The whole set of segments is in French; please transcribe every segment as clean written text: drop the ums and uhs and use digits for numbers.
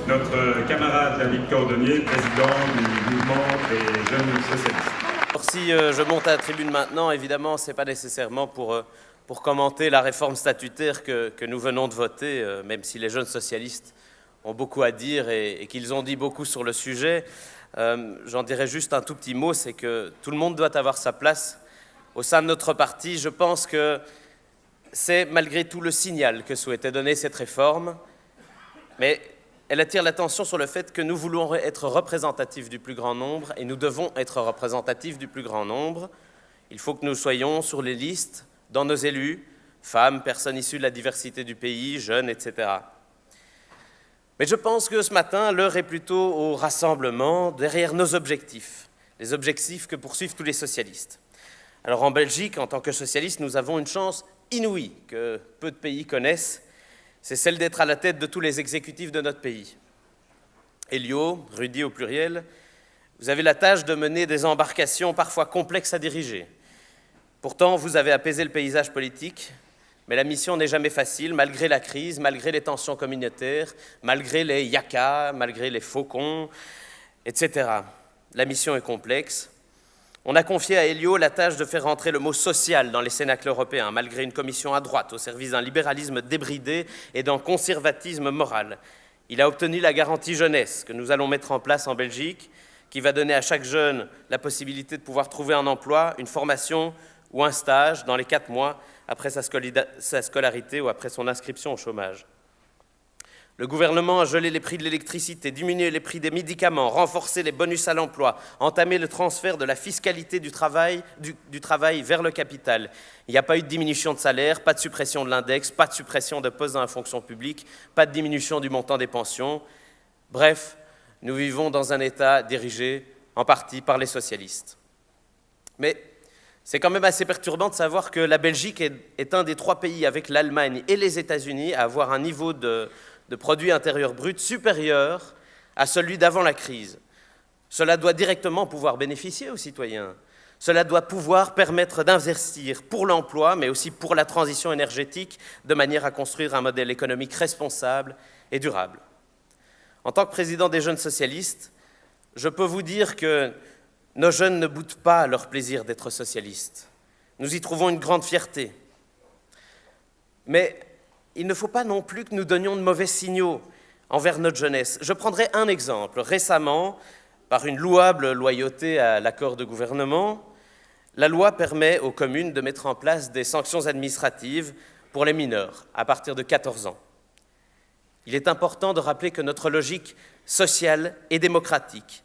notre camarade David Cordonnier, président du mouvement des jeunes socialistes. Alors, si je monte à la tribune maintenant, évidemment, ce n'est pas nécessairement pour commenter la réforme statutaire que nous venons de voter, même si les jeunes socialistes ont beaucoup à dire et qu'ils ont dit beaucoup sur le sujet. J'en dirais juste un tout petit mot, c'est que tout le monde doit avoir sa place au sein de notre parti. Je pense que c'est malgré tout le signal que souhaitait donner cette réforme, mais elle attire l'attention sur le fait que nous voulons être représentatifs du plus grand nombre et nous devons être représentatifs du plus grand nombre. Il faut que nous soyons sur les listes, dans nos élus, femmes, personnes issues de la diversité du pays, jeunes, etc. Mais je pense que ce matin, l'heure est plutôt au rassemblement derrière nos objectifs, les objectifs que poursuivent tous les socialistes. Alors en Belgique, en tant que socialistes, nous avons une chance inouïe que peu de pays connaissent, c'est celle d'être à la tête de tous les exécutifs de notre pays. Elio, Rudy au pluriel, vous avez la tâche de mener des embarcations parfois complexes à diriger. Pourtant, vous avez apaisé le paysage politique, mais la mission n'est jamais facile, malgré la crise, malgré les tensions communautaires, malgré les yakas, malgré les faucons, etc. La mission est complexe. On a confié à Elio la tâche de faire rentrer le mot « social » dans les cénacles européens, malgré une commission à droite, au service d'un libéralisme débridé et d'un conservatisme moral. Il a obtenu la garantie jeunesse que nous allons mettre en place en Belgique, qui va donner à chaque jeune la possibilité de pouvoir trouver un emploi, une formation ou un stage dans les 4 mois après sa scolarité ou après son inscription au chômage. Le gouvernement a gelé les prix de l'électricité, diminué les prix des médicaments, renforcé les bonus à l'emploi, entamé le transfert de la fiscalité du travail vers le capital. Il n'y a pas eu de diminution de salaire, pas de suppression de l'index, pas de suppression de postes dans la fonction publique, pas de diminution du montant des pensions. Bref, nous vivons dans un État dirigé en partie par les socialistes. Mais c'est quand même assez perturbant de savoir que la Belgique est un des 3 pays avec l'Allemagne et les États-Unis à avoir un niveau de produit intérieur brut supérieur à celui d'avant la crise. Cela doit directement pouvoir bénéficier aux citoyens. Cela doit pouvoir permettre d'investir pour l'emploi, mais aussi pour la transition énergétique, de manière à construire un modèle économique responsable et durable. En tant que président des jeunes socialistes, je peux vous dire que nos jeunes ne boudent pas leur plaisir d'être socialistes. Nous y trouvons une grande fierté. Mais il ne faut pas non plus que nous donnions de mauvais signaux envers notre jeunesse. Je prendrai un exemple. Récemment, par une louable loyauté à l'accord de gouvernement, la loi permet aux communes de mettre en place des sanctions administratives pour les mineurs à partir de 14 ans. Il est important de rappeler que notre logique sociale est démocratique.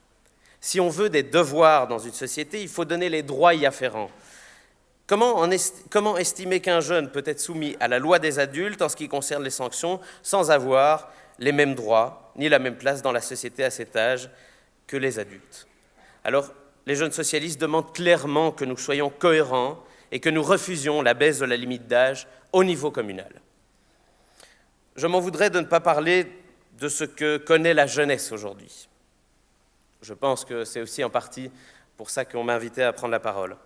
Si on veut des devoirs dans une société, il faut donner les droits y afférents. Comment estimer qu'un jeune peut être soumis à la loi des adultes en ce qui concerne les sanctions sans avoir les mêmes droits ni la même place dans la société à cet âge que les adultes? Alors, les jeunes socialistes demandent clairement que nous soyons cohérents et que nous refusions la baisse de la limite d'âge au niveau communal. Je m'en voudrais de ne pas parler de ce que connaît la jeunesse aujourd'hui. Je pense que c'est aussi en partie pour ça qu'on m'a invité à prendre la parole.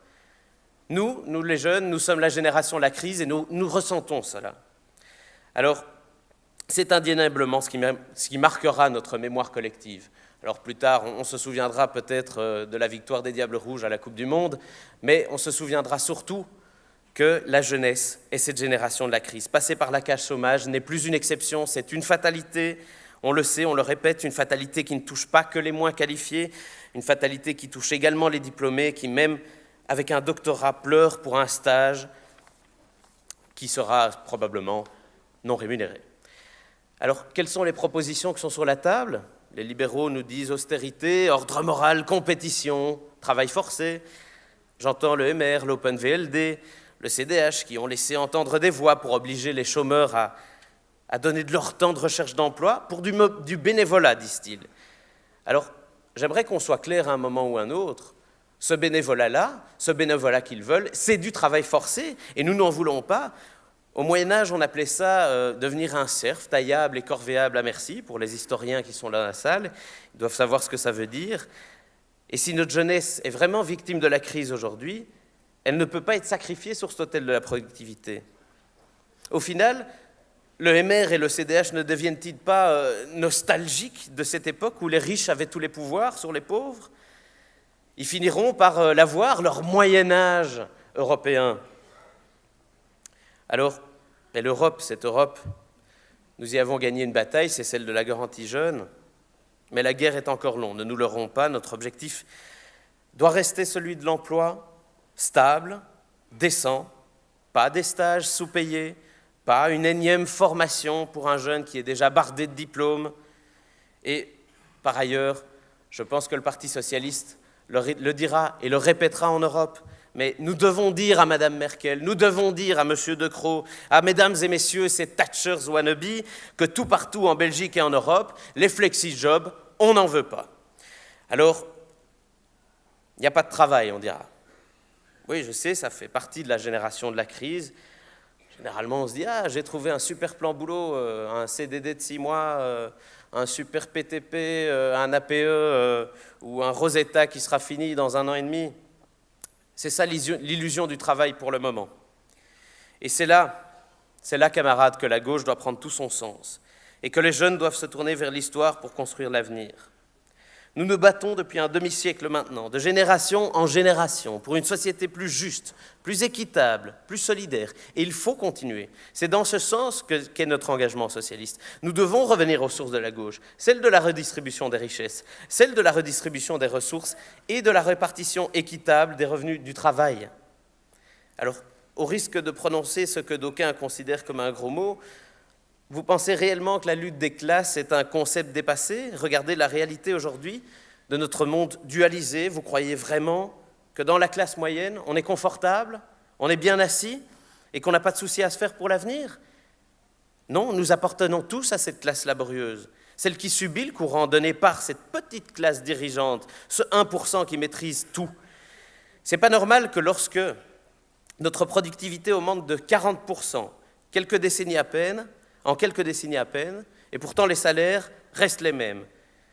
Nous les jeunes, nous sommes la génération de la crise et nous ressentons cela. Alors, c'est indéniablement ce qui marquera notre mémoire collective. Alors plus tard, on se souviendra peut-être de la victoire des Diables Rouges à la Coupe du Monde, mais on se souviendra surtout que la jeunesse est cette génération de la crise. Passer par la case chômage n'est plus une exception, c'est une fatalité. On le sait, on le répète, une fatalité qui ne touche pas que les moins qualifiés, une fatalité qui touche également les diplômés, qui même avec un doctorat pleure pour un stage qui sera probablement non rémunéré. Alors, quelles sont les propositions qui sont sur la table? Les libéraux nous disent austérité, ordre moral, compétition, travail forcé. J'entends le MR, l'OpenVLD, le CDH qui ont laissé entendre des voix pour obliger les chômeurs à donner de leur temps de recherche d'emploi pour du bénévolat, disent-ils. Alors, j'aimerais qu'on soit clair à un moment ou un autre. Ce bénévolat-là, ce bénévolat qu'ils veulent, c'est du travail forcé et nous n'en voulons pas. Au Moyen-Âge, on appelait ça devenir un serf, taillable et corvéable à merci, pour les historiens qui sont là dans la salle. Ils doivent savoir ce que ça veut dire. Et si notre jeunesse est vraiment victime de la crise aujourd'hui, elle ne peut pas être sacrifiée sur cet autel de la productivité. Au final, le MR et le CDH ne deviennent-ils pas nostalgiques de cette époque où les riches avaient tous les pouvoirs sur les pauvres? Ils finiront par l'avoir, leur Moyen-Âge européen. Alors, et l'Europe, cette Europe, nous y avons gagné une bataille, c'est celle de la garantie jeune, mais la guerre est encore longue, ne nous leurrons pas, notre objectif doit rester celui de l'emploi stable, décent, pas des stages sous-payés, pas une énième formation pour un jeune qui est déjà bardé de diplômes. Et par ailleurs, je pense que le Parti socialiste le dira et le répétera en Europe, mais nous devons dire à Mme Merkel, nous devons dire à M. De Croo, à mesdames et messieurs ces Thatchers wannabe, que tout partout en Belgique et en Europe, les flexi-jobs, on n'en veut pas. Alors, il n'y a pas de travail, on dira. Oui, je sais, ça fait partie de la génération de la crise. Généralement, on se dit « Ah, j'ai trouvé un super plan boulot, un CDD de 6 mois, un super PTP, un APE ou un Rosetta qui sera fini dans 1 an et demi. » C'est ça l'illusion du travail pour le moment. Et c'est là, camarades, que la gauche doit prendre tout son sens et que les jeunes doivent se tourner vers l'histoire pour construire l'avenir. Nous nous battons depuis un demi-siècle maintenant, de génération en génération, pour une société plus juste, plus équitable, plus solidaire. Et il faut continuer. C'est dans ce sens qu'est notre engagement socialiste. Nous devons revenir aux sources de la gauche, celle de la redistribution des richesses, celle de la redistribution des ressources et de la répartition équitable des revenus du travail. Alors, au risque de prononcer ce que d'aucuns considèrent comme un gros mot, vous pensez réellement que la lutte des classes est un concept dépassé? Regardez la réalité aujourd'hui de notre monde dualisé. Vous croyez vraiment que dans la classe moyenne, on est confortable, on est bien assis et qu'on n'a pas de soucis à se faire pour l'avenir? Non, nous appartenons tous à cette classe laborieuse, celle qui subit le courant donné par cette petite classe dirigeante, ce 1% qui maîtrise tout. C'est pas normal que lorsque notre productivité augmente de 40%, en quelques décennies à peine, et pourtant les salaires restent les mêmes.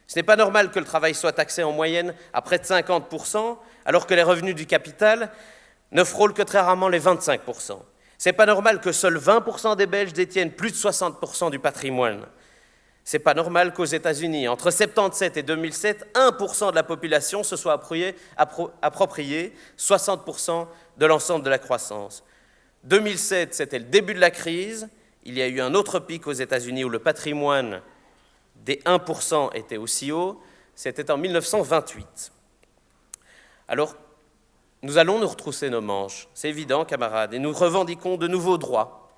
Ce n'est pas normal que le travail soit taxé en moyenne à près de 50%, alors que les revenus du capital ne frôlent que très rarement les 25%. Ce n'est pas normal que seuls 20% des Belges détiennent plus de 60% du patrimoine. Ce n'est pas normal qu'aux États-Unis, entre 1977 et 2007, 1% de la population se soit approprié 60% de l'ensemble de la croissance. 2007, c'était le début de la crise. Il y a eu un autre pic aux États-Unis où le patrimoine des 1% était aussi haut, c'était en 1928. Alors, nous allons nous retrousser nos manches, c'est évident, camarades, et nous revendiquons de nouveaux droits,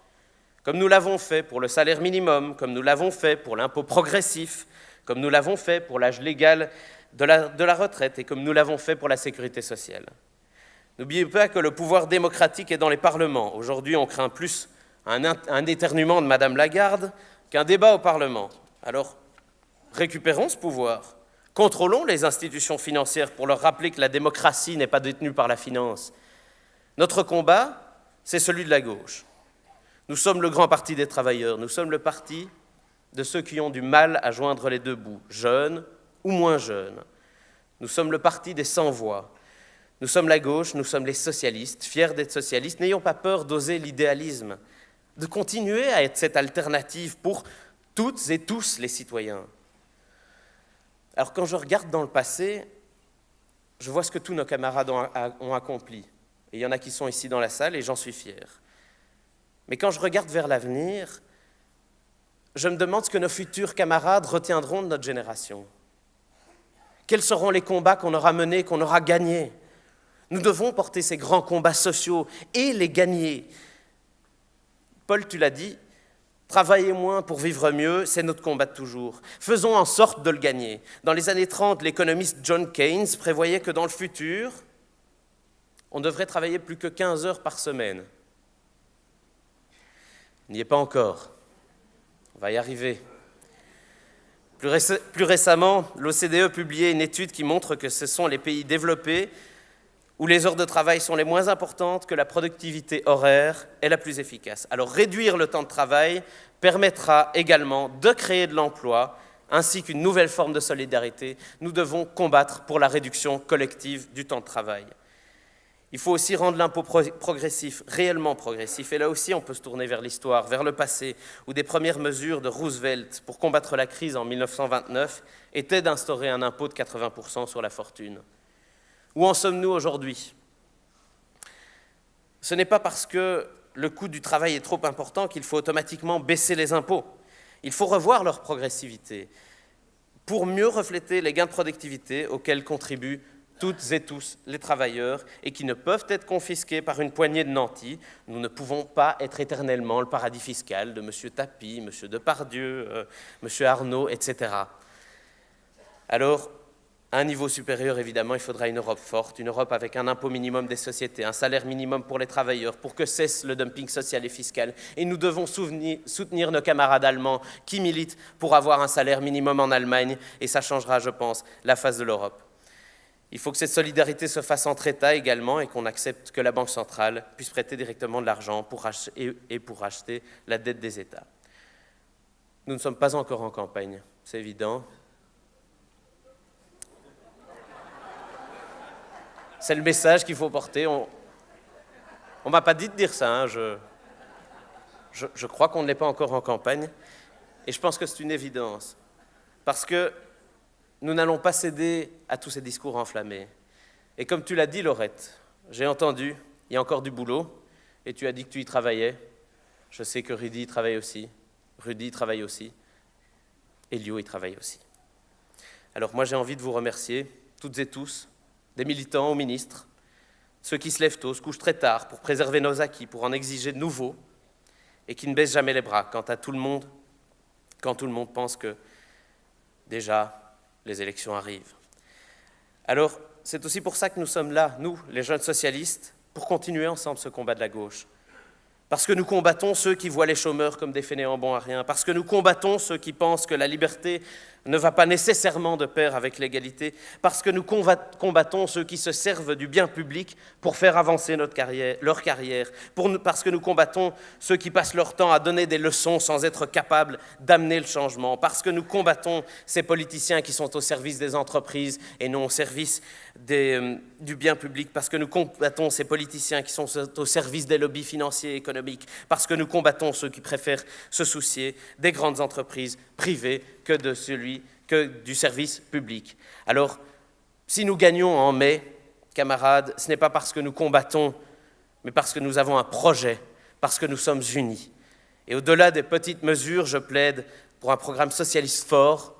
comme nous l'avons fait pour le salaire minimum, comme nous l'avons fait pour l'impôt progressif, comme nous l'avons fait pour l'âge légal de la retraite et comme nous l'avons fait pour la sécurité sociale. N'oubliez pas que le pouvoir démocratique est dans les parlements. Aujourd'hui, on craint plus un éternuement de Madame Lagarde qu'un débat au Parlement. Alors, récupérons ce pouvoir, contrôlons les institutions financières pour leur rappeler que la démocratie n'est pas détenue par la finance. Notre combat, c'est celui de la gauche. Nous sommes le grand parti des travailleurs, nous sommes le parti de ceux qui ont du mal à joindre les deux bouts, jeunes ou moins jeunes. Nous sommes le parti des sans-voix. Nous sommes la gauche, nous sommes les socialistes, fiers d'être socialistes. N'ayons pas peur d'oser l'idéalisme, de continuer à être cette alternative pour toutes et tous les citoyens. Alors quand je regarde dans le passé, je vois ce que tous nos camarades ont accompli. Et il y en a qui sont ici dans la salle et j'en suis fier. Mais quand je regarde vers l'avenir, je me demande ce que nos futurs camarades retiendront de notre génération. Quels seront les combats qu'on aura menés, qu'on aura gagnés? Nous devons porter ces grands combats sociaux et les gagner. Paul, tu l'as dit, travailler moins pour vivre mieux, c'est notre combat de toujours. Faisons en sorte de le gagner. Dans les années 30, l'économiste John Keynes prévoyait que dans le futur, on devrait travailler plus que 15 heures par semaine. On n'y est pas encore. On va y arriver. Plus récemment, l'OCDE publiait une étude qui montre que ce sont les pays développés où les heures de travail sont les moins importantes, que la productivité horaire est la plus efficace. Alors réduire le temps de travail permettra également de créer de l'emploi, ainsi qu'une nouvelle forme de solidarité. Nous devons combattre pour la réduction collective du temps de travail. Il faut aussi rendre l'impôt progressif, réellement progressif. Et là aussi, on peut se tourner vers l'histoire, vers le passé, où des premières mesures de Roosevelt pour combattre la crise en 1929 étaient d'instaurer un impôt de 80% sur la fortune. Où en sommes-nous aujourd'hui? Ce n'est pas parce que le coût du travail est trop important qu'il faut automatiquement baisser les impôts. Il faut revoir leur progressivité pour mieux refléter les gains de productivité auxquels contribuent toutes et tous les travailleurs et qui ne peuvent être confisqués par une poignée de nantis. Nous ne pouvons pas être éternellement le paradis fiscal de M. Tapie, M. Depardieu, M. Arnaud, etc. Alors, à un niveau supérieur, évidemment, il faudra une Europe forte, une Europe avec un impôt minimum des sociétés, un salaire minimum pour les travailleurs, pour que cesse le dumping social et fiscal. Et nous devons soutenir nos camarades allemands qui militent pour avoir un salaire minimum en Allemagne, et ça changera, je pense, la face de l'Europe. Il faut que cette solidarité se fasse entre États également et qu'on accepte que la Banque centrale puisse prêter directement de l'argent pour racheter la dette des États. Nous ne sommes pas encore en campagne, c'est évident. C'est le message qu'il faut porter. On ne m'a pas dit de dire ça. Hein. Je crois qu'on ne l'est pas encore en campagne. Et je pense que c'est une évidence. Parce que nous n'allons pas céder à tous ces discours enflammés. Et comme tu l'as dit, Laurette, j'ai entendu, il y a encore du boulot, et tu as dit que tu y travaillais. Je sais que Rudy y travaille aussi, Rudy y travaille aussi, Elio y travaille aussi. Alors moi, j'ai envie de vous remercier, toutes et tous, des militants aux ministres, ceux qui se lèvent tôt, se couchent très tard pour préserver nos acquis, pour en exiger de nouveaux, et qui ne baissent jamais les bras quand tout le monde pense que, déjà, les élections arrivent. Alors, c'est aussi pour ça que nous sommes là, nous, les jeunes socialistes, pour continuer ensemble ce combat de la gauche. Parce que nous combattons ceux qui voient les chômeurs comme des fainéants bons à rien, parce que nous combattons ceux qui pensent que la liberté ne va pas nécessairement de pair avec l'égalité, parce que nous combattons ceux qui se servent du bien public pour faire avancer leur carrière, parce que nous combattons ceux qui passent leur temps à donner des leçons sans être capables d'amener le changement, parce que nous combattons ces politiciens qui sont au service des entreprises et non au service du bien public, parce que nous combattons ces politiciens qui sont au service des lobbies financiers et économiques, parce que nous combattons ceux qui préfèrent se soucier des grandes entreprises privées que du service public. Alors, si nous gagnons en mai, camarades, ce n'est pas parce que nous combattons, mais parce que nous avons un projet, parce que nous sommes unis. Et au-delà des petites mesures, je plaide pour un programme socialiste fort,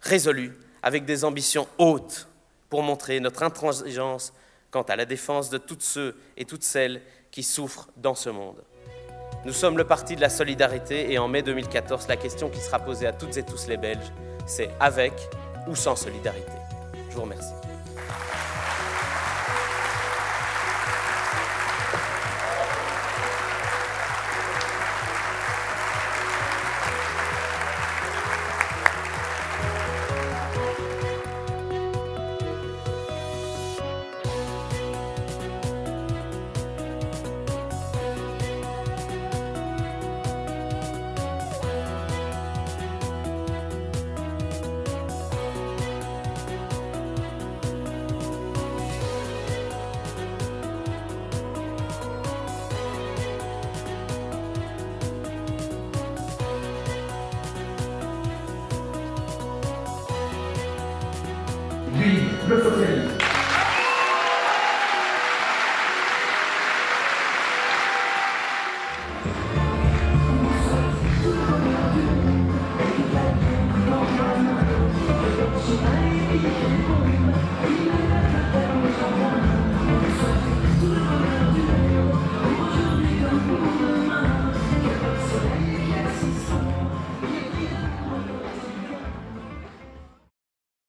résolu, avec des ambitions hautes, pour montrer notre intransigeance quant à la défense de toutes ceux et toutes celles qui souffrent dans ce monde. Nous sommes le parti de la solidarité et en mai 2014, la question qui sera posée à toutes et tous les Belges, c'est avec ou sans solidarité. Je vous remercie. Vive le socialisme! Thank you.